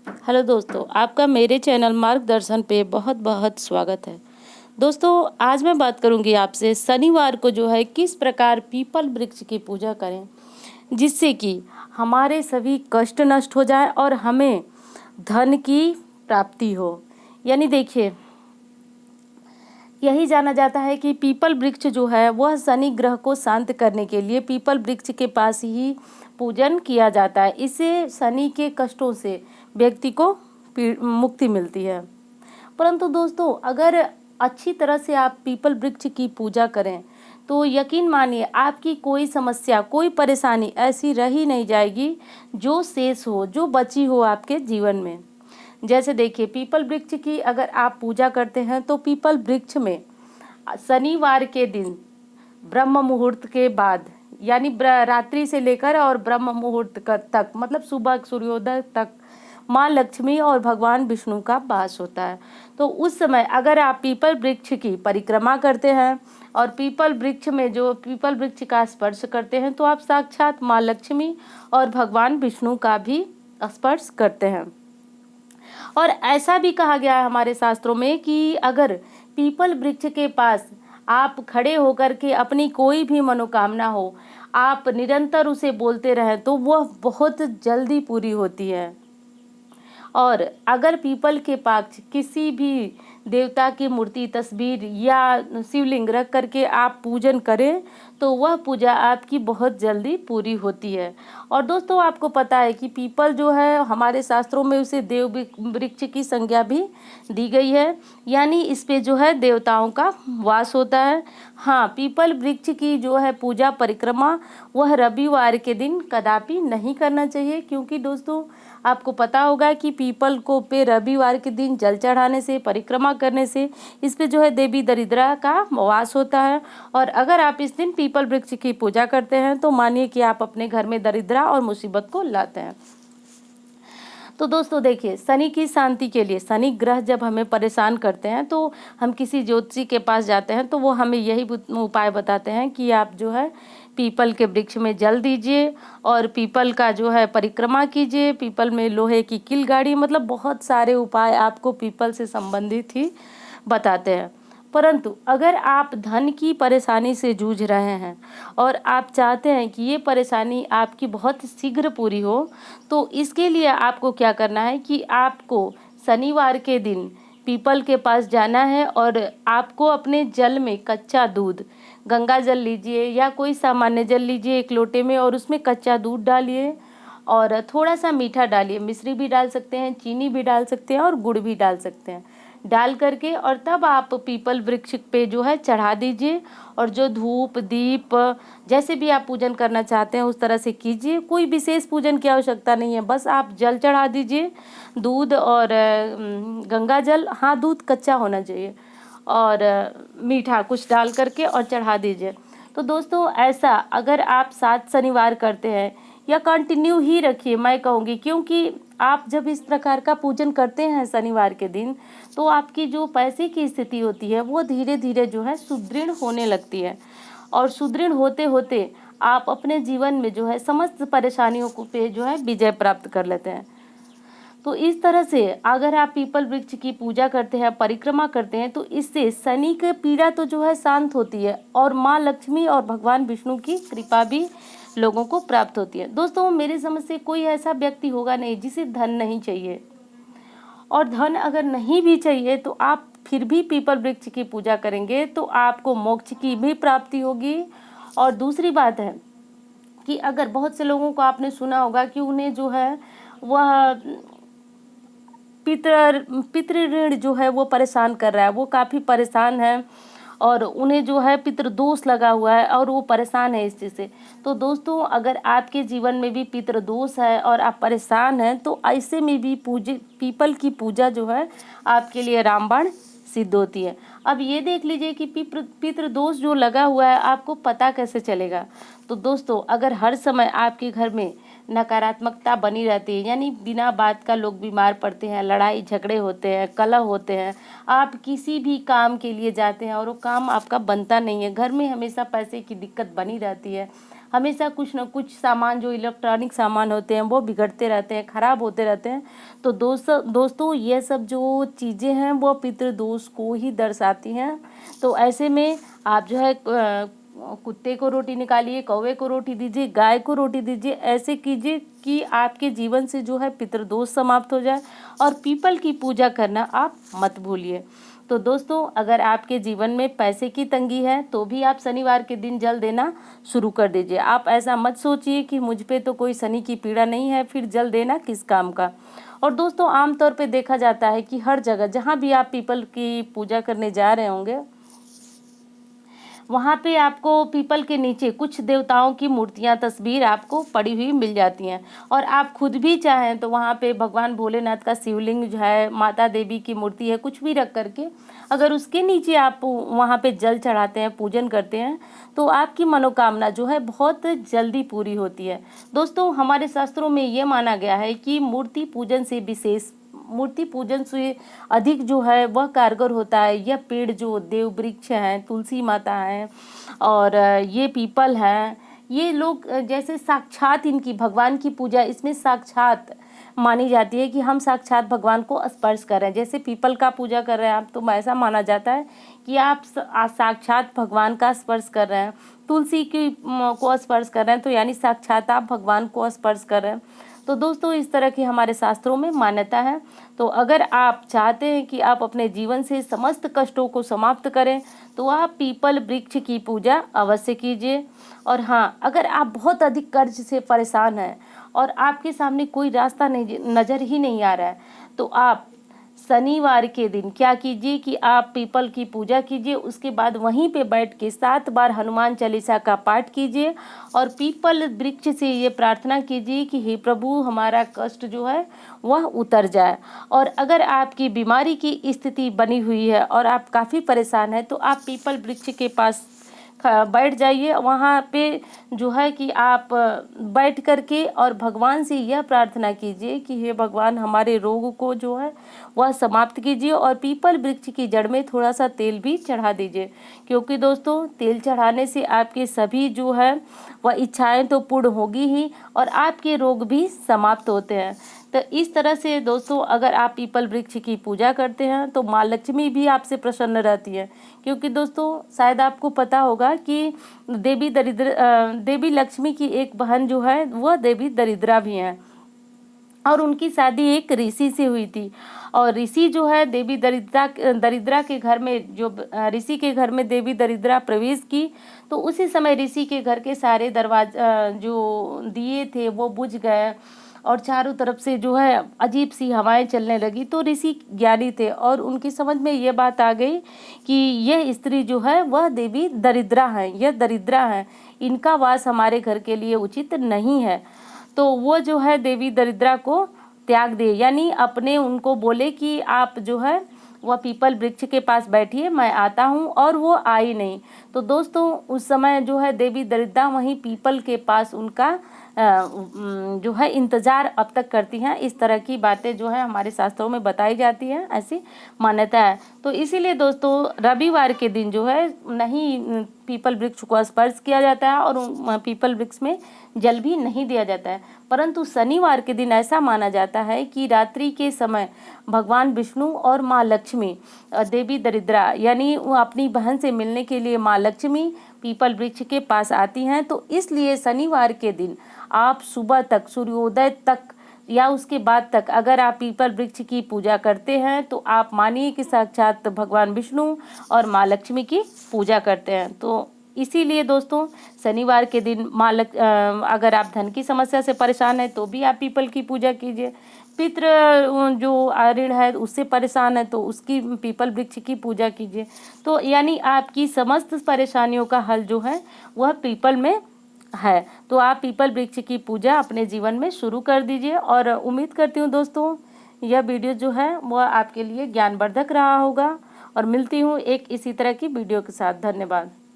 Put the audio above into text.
Hello दोस्तों, आपका मेरे चैनल मार्गदर्शन पे बहुत बहुत स्वागत है। दोस्तों, आज मैं बात करूंगी आपसे शनिवार को जो है किस प्रकार पीपल वृक्ष की पूजा करें जिससे कि हमारे सभी कष्ट नष्ट हो जाए और हमें धन की प्राप्ति हो। यानी देखिए, यही जाना जाता है कि पीपल वृक्ष जो है वह शनि ग्रह को शांत करने के लिए पीपल वृक्ष के पास ही पूजन किया जाता है। इससे शनि के कष्टों से व्यक्ति को मुक्ति मिलती है। परंतु दोस्तों, अगर अच्छी तरह से आप पीपल वृक्ष की पूजा करें तो यकीन मानिए आपकी कोई समस्या, कोई परेशानी ऐसी रह ही नहीं जाएगी जो शेष हो, जो बची हो आपके जीवन में। जैसे देखिए, पीपल वृक्ष की अगर आप पूजा करते हैं तो पीपल वृक्ष में शनिवार के दिन ब्रह्म मुहूर्त के बाद, यानी रात्रि से लेकर और ब्रह्म मुहूर्त तक, मतलब सुबह सूर्योदय तक माँ लक्ष्मी और भगवान विष्णु का वास होता है। तो उस समय अगर आप पीपल वृक्ष की परिक्रमा करते हैं और पीपल वृक्ष में जो पीपल वृक्ष का स्पर्श करते हैं तो आप साक्षात माँ लक्ष्मी और भगवान विष्णु का भी स्पर्श करते हैं। और ऐसा भी कहा गया है हमारे शास्त्रों में कि अगर पीपल वृक्ष के पास आप खड़े होकर के अपनी कोई भी मनोकामना हो, आप निरंतर उसे बोलते रहें तो वह बहुत जल्दी पूरी होती है। और अगर पीपल के पास किसी भी देवता की मूर्ति, तस्वीर या शिवलिंग रख करके आप पूजन करें तो वह पूजा आपकी बहुत जल्दी पूरी होती है। और दोस्तों, आपको पता है कि पीपल जो है हमारे शास्त्रों में उसे देव वृक्ष की संज्ञा भी दी गई है, यानी इस पे जो है देवताओं का वास होता है। हाँ, पीपल वृक्ष की जो है पूजा परिक्रमा वह रविवार के दिन कदापि नहीं करना चाहिए, क्योंकि दोस्तों आपको पता होगा कि पीपल को पे रविवार के दिन जल चढ़ाने से, परिक्रमा करने से इस पे जो है देवी दरिद्रा का वास होता है। और अगर आप इस दिन पीपल वृक्ष की पूजा करते हैं तो मानिए कि आप अपने घर में दरिद्रा और मुसीबत को लाते हैं। तो दोस्तों देखिए, शनि की शांति के लिए, शनि ग्रह जब हमें परेशान करते हैं तो हम किसी ज्योतिषी के पास जाते हैं तो वो हमें यही उपाय बताते हैं कि आप जो है पीपल के वृक्ष में जल दीजिए और पीपल का जो है परिक्रमा कीजिए, पीपल में लोहे की कील गाड़ी, मतलब बहुत सारे उपाय आपको पीपल से संबंधित ही बताते हैं। परंतु अगर आप धन की परेशानी से जूझ रहे हैं और आप चाहते हैं कि ये परेशानी आपकी बहुत शीघ्र पूरी हो, तो इसके लिए आपको क्या करना है कि आपको शनिवार के दिन पीपल के पास जाना है और आपको अपने जल में कच्चा दूध, गंगा जल लीजिए या कोई सामान्य जल लीजिए एक लोटे में, और उसमें कच्चा दूध डालिए और थोड़ा सा मीठा डालिए, मिश्री भी डाल सकते हैं, चीनी भी डाल सकते हैं और गुड़ भी डाल सकते हैं, डाल करके और तब आप पीपल वृक्ष पे जो है चढ़ा दीजिए। और जो धूप दीप जैसे भी आप पूजन करना चाहते हैं उस तरह से कीजिए। कोई विशेष पूजन की आवश्यकता नहीं है, बस आप जल चढ़ा दीजिए, दूध और गंगा जल, हाँ दूध कच्चा होना चाहिए, और मीठा कुछ डाल करके और चढ़ा दीजिए। तो दोस्तों, ऐसा अगर आप 7 शनिवार करते हैं या कंटिन्यू ही रखिए, मैं कहूँगी, क्योंकि आप जब इस प्रकार का पूजन करते हैं शनिवार के दिन तो आपकी जो पैसे की स्थिति होती है वो धीरे धीरे जो है सुदृढ़ होने लगती है, और सुदृढ़ होते होते आप अपने जीवन में जो है समस्त परेशानियों को पे जो है विजय प्राप्त कर लेते हैं। तो इस तरह से अगर आप पीपल वृक्ष की पूजा करते हैं, परिक्रमा करते हैं, तो इससे शनि की पीड़ा तो जो है शांत होती है और माँ लक्ष्मी और भगवान विष्णु की कृपा भी लोगों को प्राप्त होती है। दोस्तों, मेरी समझ से कोई ऐसा व्यक्ति होगा नहीं जिसे धन नहीं चाहिए, और धन अगर नहीं भी चाहिए तो आप फिर भी पीपल वृक्ष की पूजा करेंगे तो आपको मोक्ष की भी प्राप्ति होगी। और दूसरी बात है कि अगर बहुत से लोगों को आपने सुना होगा कि उन्हें जो है वह पितृ ऋण जो है वो परेशान कर रहा है, वो काफ़ी परेशान है और उन्हें जो है पितृदोष लगा हुआ है और वो परेशान है इस चीज़ से। तो दोस्तों, अगर आपके जीवन में भी पितृदोष है और आप परेशान हैं तो ऐसे में भी पीपल की पूजा जो है आपके लिए रामबाण सिद्ध होती है। अब ये देख लीजिए कि पितृदोष जो लगा हुआ है आपको पता कैसे चलेगा। तो दोस्तों, अगर हर समय आपके घर में नकारात्मकता बनी रहती है, यानी बिना बात का लोग बीमार पड़ते हैं, लड़ाई झगड़े होते हैं, कलह होते हैं, आप किसी भी काम के लिए जाते हैं और वो काम आपका बनता नहीं है, घर में हमेशा पैसे की दिक्कत बनी रहती है, हमेशा कुछ न कुछ सामान जो इलेक्ट्रॉनिक सामान होते हैं वो बिगड़ते रहते हैं, ख़राब होते रहते हैं। तो दोस्तों ये सब जो चीज़ें हैं वो पितृदोष को ही दर्शाती हैं। तो ऐसे में आप जो है कुत्ते को रोटी निकालिए, कौवे को रोटी दीजिए, गाय को रोटी दीजिए, ऐसे कीजिए कि आपके जीवन से जो है पितृदोष समाप्त हो जाए। और पीपल की पूजा करना आप मत भूलिए। तो दोस्तों, अगर आपके जीवन में पैसे की तंगी है तो भी आप शनिवार के दिन जल देना शुरू कर दीजिए। आप ऐसा मत सोचिए कि मुझ पे तो कोई शनि की पीड़ा नहीं है, फिर जल देना किस काम का। और दोस्तों, आमतौर पे देखा जाता है कि हर जगह जहाँ भी आप पीपल की पूजा करने जा रहे होंगे, वहाँ पे आपको पीपल के नीचे कुछ देवताओं की मूर्तियाँ, तस्वीर आपको पड़ी हुई मिल जाती हैं। और आप खुद भी चाहें तो वहाँ पे भगवान भोलेनाथ का शिवलिंग जो है, माता देवी की मूर्ति है, कुछ भी रख करके अगर उसके नीचे आप वहाँ पे जल चढ़ाते हैं, पूजन करते हैं, तो आपकी मनोकामना जो है बहुत जल्दी पूरी होती है। दोस्तों, हमारे शास्त्रों में ये माना गया है कि मूर्ति पूजन से अधिक जो है वह कारगर होता है यह पेड़ जो देव वृक्ष हैं, तुलसी माता हैं और ये पीपल हैं, ये लोग जैसे साक्षात इनकी भगवान की पूजा इसमें साक्षात मानी जाती है कि हम साक्षात भगवान को स्पर्श कर रहे हैं। जैसे पीपल का पूजा कर रहे हैं आप, तो ऐसा माना जाता है कि आप साक्षात भगवान का स्पर्श कर रहे हैं। तुलसी की को स्पर्श कर रहे हैं, तो यानी साक्षात आप भगवान को स्पर्श कर रहे हैं। तो दोस्तों, इस तरह की हमारे शास्त्रों में मान्यता है। तो अगर आप चाहते हैं कि आप अपने जीवन से समस्त कष्टों को समाप्त करें, तो आप पीपल वृक्ष की पूजा अवश्य कीजिए। और हाँ, अगर आप बहुत अधिक कर्ज से परेशान हैं और आपके सामने कोई रास्ता नहीं नज़र ही नहीं आ रहा है, तो आप शनिवार के दिन क्या कीजिए कि आप पीपल की पूजा कीजिए। उसके बाद वहीं पे बैठ के 7 बार हनुमान चालीसा का पाठ कीजिए और पीपल वृक्ष से ये प्रार्थना कीजिए कि हे प्रभु, हमारा कष्ट जो है वह उतर जाए। और अगर आपकी बीमारी की स्थिति बनी हुई है और आप काफ़ी परेशान हैं, तो आप पीपल वृक्ष के पास बैठ जाइए। वहाँ पे जो है कि आप बैठ करके और भगवान से यह प्रार्थना कीजिए कि हे भगवान, हमारे रोग को जो है वह समाप्त कीजिए। और पीपल वृक्ष की जड़ में थोड़ा सा तेल भी चढ़ा दीजिए, क्योंकि दोस्तों, तेल चढ़ाने से आपके सभी जो है वह इच्छाएं तो पूर्ण होगी ही और आपके रोग भी समाप्त होते हैं। तो इस तरह से दोस्तों, अगर आप पीपल वृक्ष की पूजा करते हैं तो माँ लक्ष्मी भी आपसे प्रसन्न रहती है। क्योंकि दोस्तों, शायद आपको पता होगा कि देवी लक्ष्मी की एक बहन जो है वह देवी दरिद्रा भी हैं और उनकी शादी एक ऋषि से हुई थी। और ऋषि जो है देवी दरिद्रा के घर में, जो ऋषि के घर में देवी दरिद्रा प्रवेश की, तो उसी समय ऋषि के घर के सारे दरवाजे जो दिए थे वो बुझ गए और चारों तरफ से जो है अजीब सी हवाएं चलने लगी। तो ऋषि ज्ञानी थे और उनकी समझ में ये बात आ गई कि यह स्त्री जो है वह देवी दरिद्रा है, यह दरिद्रा है, इनका वास हमारे घर के लिए उचित नहीं है। तो वो जो है देवी दरिद्रा को त्याग दे, यानी अपने उनको बोले कि आप जो है वह पीपल वृक्ष के पास बैठिए, मैं आता हूँ, और वो आई नहीं। तो दोस्तों, उस समय जो है देवी दरिद्रा वहीं पीपल के पास उनका जो है इंतज़ार अब तक करती हैं। इस तरह की बातें जो है हमारे शास्त्रों में बताई जाती हैं, ऐसी मान्यता है। तो इसीलिए दोस्तों, रविवार के दिन जो है नहीं पीपल वृक्ष को स्पर्श किया जाता है और पीपल वृक्ष में जल भी नहीं दिया जाता है। परंतु शनिवार के दिन ऐसा माना जाता है कि रात्रि के समय भगवान विष्णु और माँ लक्ष्मी, देवी दरिद्रा यानी वो अपनी बहन से मिलने के लिए माँ लक्ष्मी पीपल वृक्ष के पास आती हैं। तो इसलिए शनिवार के दिन आप सुबह तक, सूर्योदय तक या उसके बाद तक अगर आप पीपल वृक्ष की पूजा करते हैं, तो आप मानिए कि साक्षात भगवान विष्णु और माँ लक्ष्मी की पूजा करते हैं। तो इसीलिए दोस्तों, शनिवार के दिन अगर आप धन की समस्या से परेशान हैं तो भी आप पीपल की पूजा कीजिए। पितृ जो ऋण है उससे परेशान है तो उसकी पीपल वृक्ष की पूजा कीजिए। तो यानी आपकी समस्त परेशानियों का हल जो है वह पीपल में है। तो आप पीपल वृक्ष की पूजा अपने जीवन में शुरू कर दीजिए। और उम्मीद करती हूँ दोस्तों, यह वीडियो जो है वह आपके लिए ज्ञानवर्धक रहा होगा। और मिलती हूँ एक इसी तरह की वीडियो के साथ। धन्यवाद।